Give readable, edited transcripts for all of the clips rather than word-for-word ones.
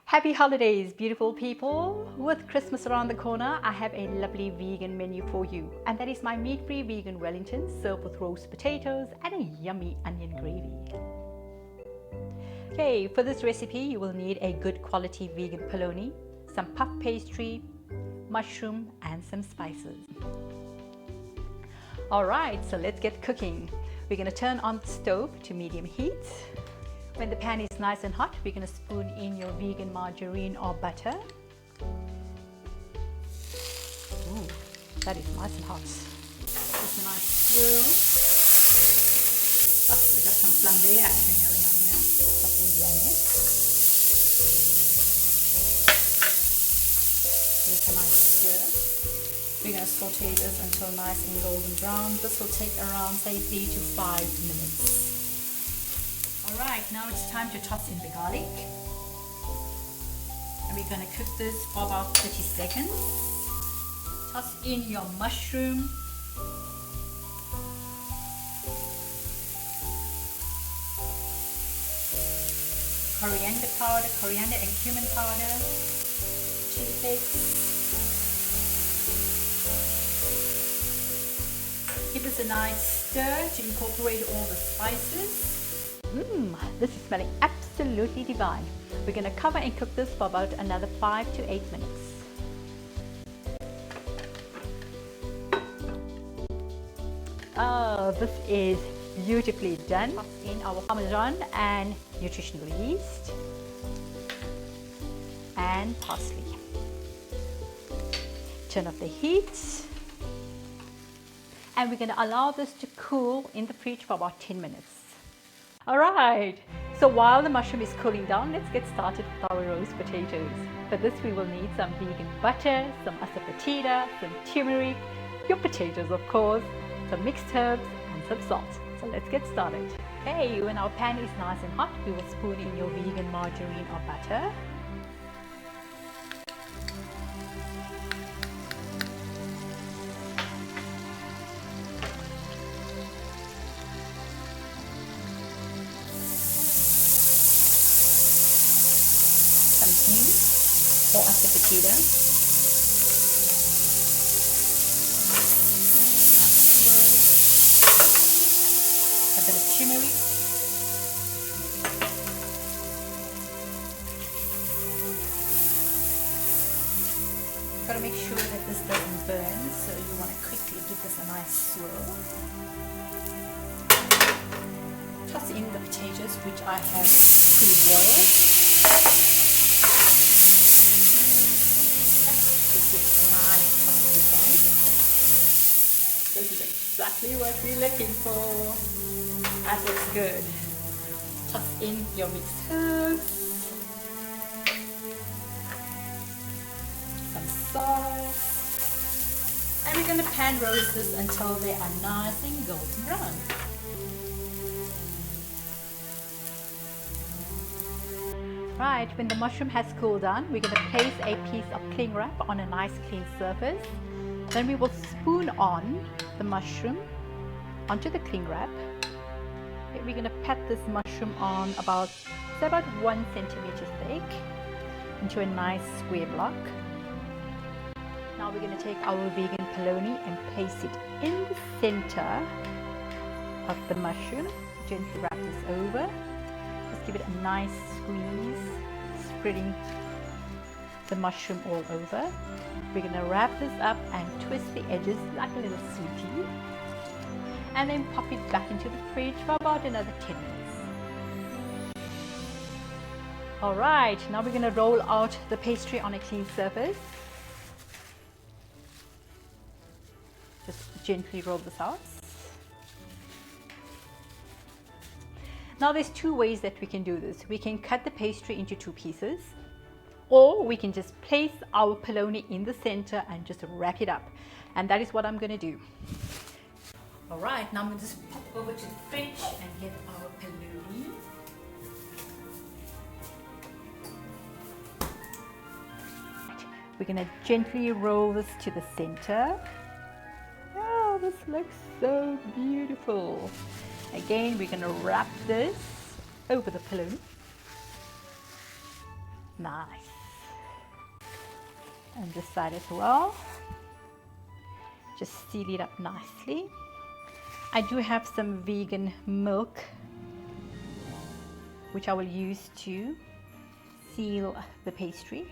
Happy holidays, beautiful people. With Christmas around the corner, I have a lovely vegan menu for you. And that is my meat-free vegan Wellington served with roast potatoes and a yummy onion gravy. Okay, for this recipe, you will need a good quality vegan polony, some puff pastry, mushroom, and some spices. All right, so let's get cooking. We're going to turn on the stove to medium heat. When the pan is nice and hot, we're going to spoon in your vegan margarine or butter. Ooh, that is nice and hot. Just a nice swirl. Oh, we got some flambe action going on here. Toss in the onion. Give it a nice stir. We're going to saute this until nice and golden brown. This will take around, say, 3 to 5 minutes. Alright, now it's time to toss in the garlic. And we're going to cook this for about 30 seconds. Toss in your mushroom. Coriander powder, coriander and cumin powder. Chili flakes. Give this a nice stir to incorporate all the spices. This is smelling absolutely divine. We're going to cover and cook this for about another 5 to 8 minutes. Oh, this is beautifully done. Toss in our Parmesan and nutritional yeast and parsley. Turn off the heat. And we're going to allow this to cool in the fridge for about 10 minutes. Alright, so while the mushroom is cooling down, let's get started with our roast potatoes. For this we will need some vegan butter, some asafoetida, some turmeric, your potatoes of course, some mixed herbs and some salt. So let's get started. Okay, when our pan is nice and hot, we will spoon in your vegan margarine or butter. Or asafoetida. A bit of turmeric. Got to make sure that this doesn't burn, so you want to quickly give this a nice swirl. Toss in the potatoes, which I have pre-boiled. This is exactly what we're looking for. That looks good. Toss in your mixed herbs, some salt, and we're going to pan roast this until they are nice and golden brown. Right, when the mushroom has cooled down, we're going to place a piece of cling wrap on a nice clean surface. Then we will spoon on the mushroom onto the cling wrap. Okay, we're going to pat this mushroom on about 1 centimeter thick into a nice square block. Now we're going to take our vegan polony and place it in the center of the mushroom. Gently wrap this over. Just give it a nice squeeze, spreading the mushroom all over. We're going to wrap this up and twist the edges like a little sweetie, and then pop it back into the fridge for about another 10 minutes. Alright, now we're going to roll out the pastry on a clean surface. Just gently roll this out. Now there's 2 ways that we can do this. We can cut the pastry into 2 pieces, or we can just place our polony in the center and just wrap it up. And that is what I'm going to do. Alright, now I'm going to just pop over to the fridge and get our polony. We're going to gently roll this to the center. Oh, this looks so beautiful. Again, we're going to wrap this over the polony. Nice. And this side as well. Just seal it up nicely. I do have some vegan milk, which I will use to seal the pastry.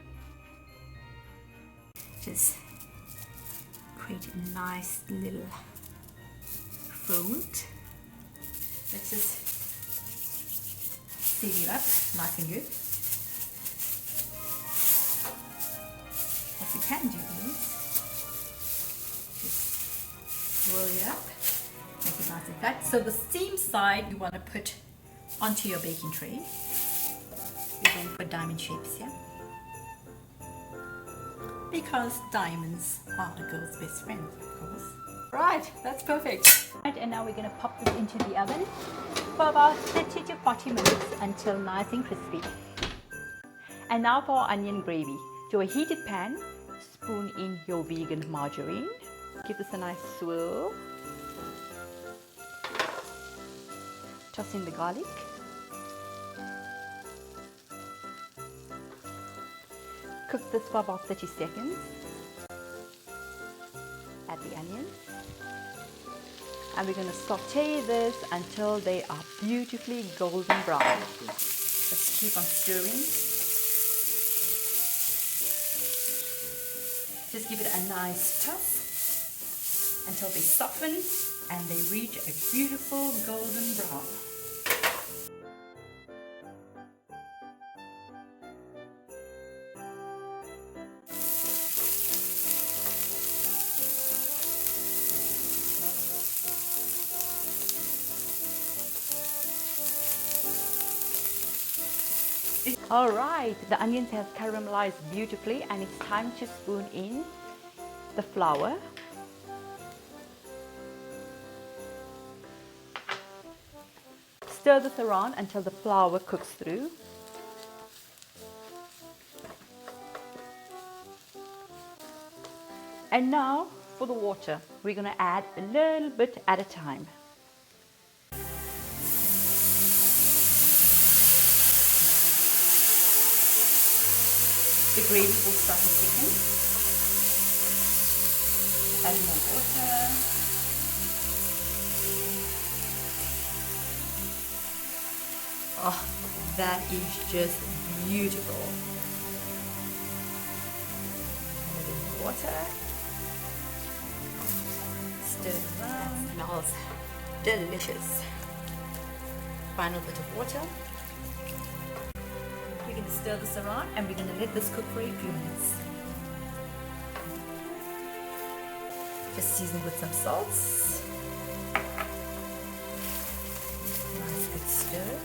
Just create a nice little fold. Let's just seal it up nice and good. What we can do is just roll it up, make it nice and flat. So the seam side you want to put onto your baking tray. We're going for diamond shapes here, because diamonds are a girl's best friend, of course. Right, that's perfect. Right, and now we're going to pop this into the oven for about 30 to 40 minutes until nice and crispy. And now for our onion gravy. To a heated pan, spoon in your vegan margarine. Give this a nice swirl. Toss in the garlic. Cook this for about 30 seconds. Add the onions. And we're going to saute this until they are beautifully golden brown. Just keep on stirring. Just give it a nice toss until they soften and they reach a beautiful golden brown. All right, the onions have caramelized beautifully, and it's time to spoon in the flour. Stir this around until the flour cooks through. And now for the water. We're going to add a little bit at a time. The gravy will start to thicken. Add more water. Oh, that is just beautiful. A little water. Stir it around. Smells delicious. Final bit of water. We're going to stir this around and we're going to let this cook for a few minutes. Just season with some salts. Nice good stir.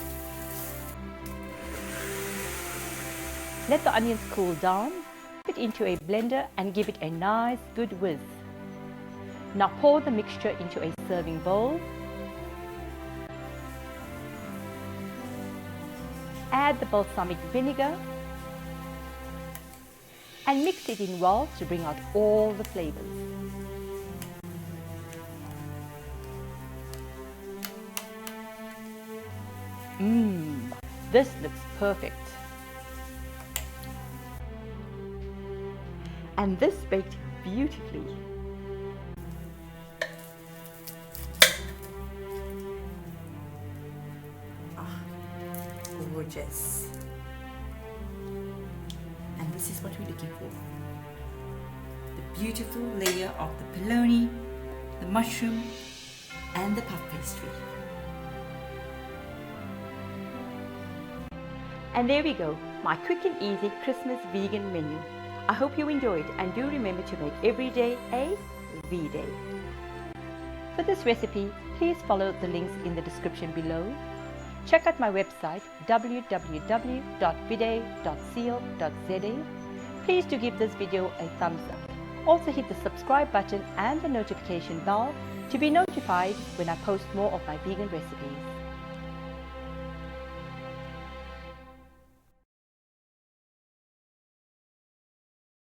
Let the onions cool down. Put it into a blender and give it a nice good whiz. Now pour the mixture into a serving bowl. Add the balsamic vinegar and mix it in well to bring out all the flavors. This looks perfect. And this baked beautifully. Gorgeous. And this is what we're looking for. The beautiful layer of the bologna, the mushroom and the puff pastry. And there we go, my quick and easy Christmas vegan menu. I hope you enjoyed, and do remember to make every day a V-Day. For this recipe, please follow the links in the description below. Check out my website www.videhi.co.za. Please do give this video a thumbs up. Also hit the subscribe button and the notification bell to be notified when I post more of my vegan recipes.